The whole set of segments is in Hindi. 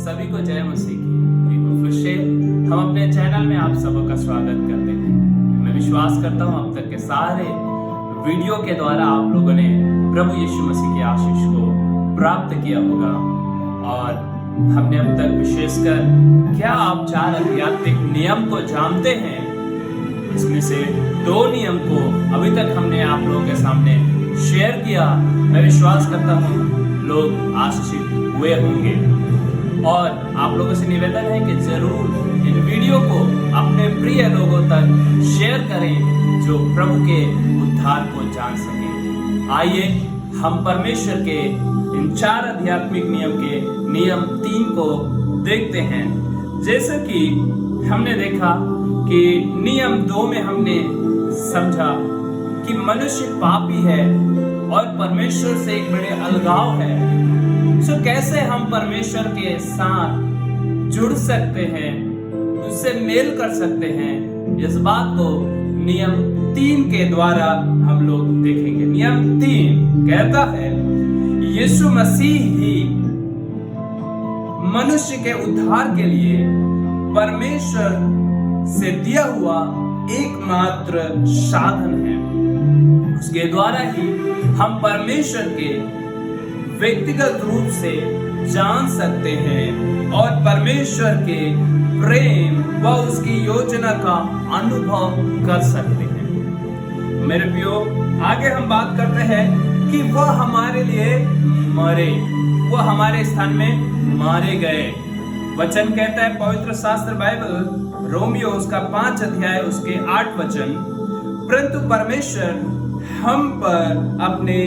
सभी को जय मसीह की। बिल्कुल खुश है। हम अपने चैनल में आप सबका स्वागत करते हैं। मैं विश्वास करता हूँ अब तक के सारे वीडियो के द्वारा आप लोगों ने प्रभु यीशु मसीह की आशीष को प्राप्त किया होगा। और हमने अब तक विशेषकर क्या आप 4 आध्यात्मिक नियम को जानते हैं, इसमें से 2 नियम को अभी तक हमने आप लोगों के सामने शेयर किया। मैं विश्वास करता हूँ लोग आशीषित हुए होंगे और आप लोगों से निवेदन है कि जरूर इन वीडियो को अपने प्रिय लोगों तक शेयर करें जो प्रभु के उद्धार को जान सकें। आइए हम परमेश्वर के इन 4 आध्यात्मिक नियम के नियम 3 को देखते हैं। जैसे कि हमने देखा कि नियम 2 में हमने समझा कि मनुष्य पापी है और परमेश्वर से एक बड़े अलगाव है। सो कैसे हम परमेश्वर के साथ जुड़ सकते हैं, उससे मेल कर सकते हैं, इस बात को नियम 3 के द्वारा हम लोग देखेंगे। नियम 3 कहता है यीशु मसीह ही मनुष्य के उद्धार के लिए परमेश्वर से दिया हुआ एकमात्र साधन है। उसके द्वारा ही हम परमेश्वर के व्यक्तिगत रूप से जान सकते हैं और परमेश्वर के प्रेम व उसकी योजना का अनुभव कर सकते हैं। मेरे प्रियो, आगे हम बात करते हैं कि वह हमारे लिए मरे, वह हमारे स्थान में मारे गए। वचन कहता है पवित्र शास्त्र बाइबल रोमियो उसका 5 अध्याय उसके 8 वचन, परंतु परमेश्वर हम पर अपने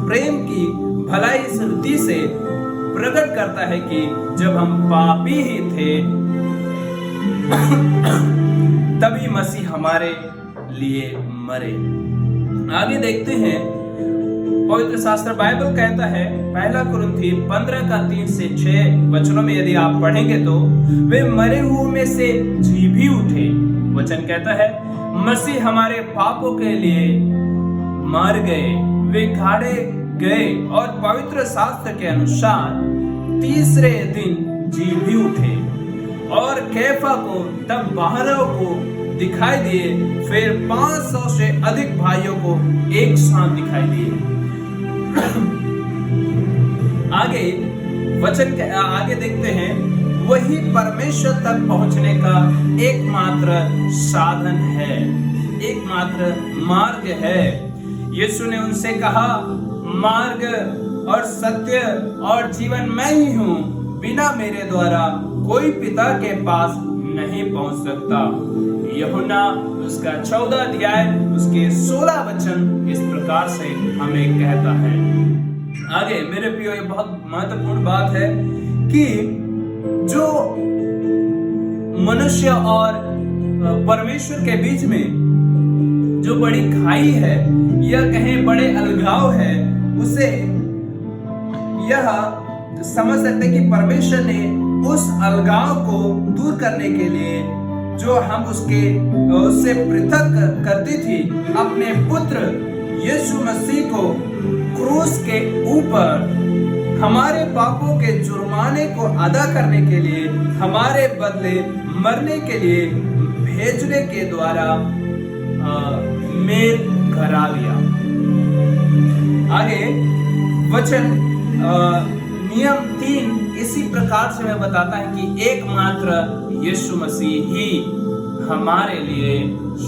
प्रेम की भलाई इस रीति से प्रकट करता है कि जब हम पापी ही थे तभी मसीह हमारे लिए मरे। आगे देखते हैं पवित्र शास्त्र बाइबल कहता है 1 कुरिन्थी 15 का 3 से 6 वचनों में यदि आप पढ़ेंगे तो वे मरे हुए में से जी भी उठे। वचन कहता है मसीह हमारे पापों के लिए मर गए, वे गाड़े गए और पवित्र शास्त्र के अनुसार तीसरे दिन जी भी उठे और कैफा को तब 12 को दिखाई दिए, फिर 500 से अधिक भाइयों को एक साथ दिखाई दिए। आगे वचन के आगे देखते हैं वही परमेश्वर तक पहुंचने का एकमात्र साधन है, एकमात्र मार्ग है। यीशु ने उनसे कहा मार्ग और सत्य और जीवन मैं ही हूँ, बिना मेरे द्वारा कोई पिता के पास नहीं पहुंच सकता। यूहन्ना उसका 14 अध्याय उसके 16 वचन इस प्रकार से हमें कहता है। आगे मेरे प्रियो, ये बहुत महत्वपूर्ण बात है कि जो मनुष्य और परमेश्वर के बीच में जो बड़ी खाई है या कहें बड़े अलगाव है, उसे यह समझ सकते कि परमेश्वर ने उस अलगाव को दूर करने के लिए जो हम उससे पृथक करती थी, अपने पुत्र यीशु मसीह को क्रूस के ऊपर हमारे पापों के जुर्माने को अदा करने के लिए, हमारे बदले मरने के लिए भेजने के द्वारा मेल करा लिया। आगे वचन नियम 3 इसी प्रकार से हमें बताता है कि एकमात्र यीशु मसीह ही हमारे लिए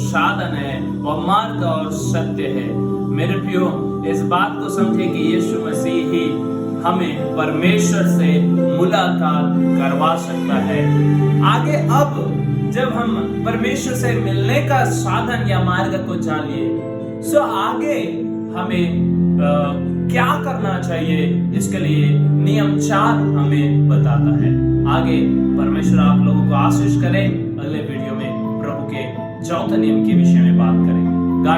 साधन है और मार्ग और सत्य है। मेरे प्रियो, इस बात को समझे कि यीशु मसीह ही हमें परमेश्वर से मुलाकात करवा सकता है। आगे अब जब हम परमेश्वर से मिलने का साधन या मार्ग को जान लिए, सो आगे हमें क्या करना चाहिए, इसके लिए नियम 4 हमें बताता है। आगे परमेश्वर आप लोगों को आशीष करें। अगले वीडियो में प्रभु के 4थे नियम के विषय में बात करेंगे।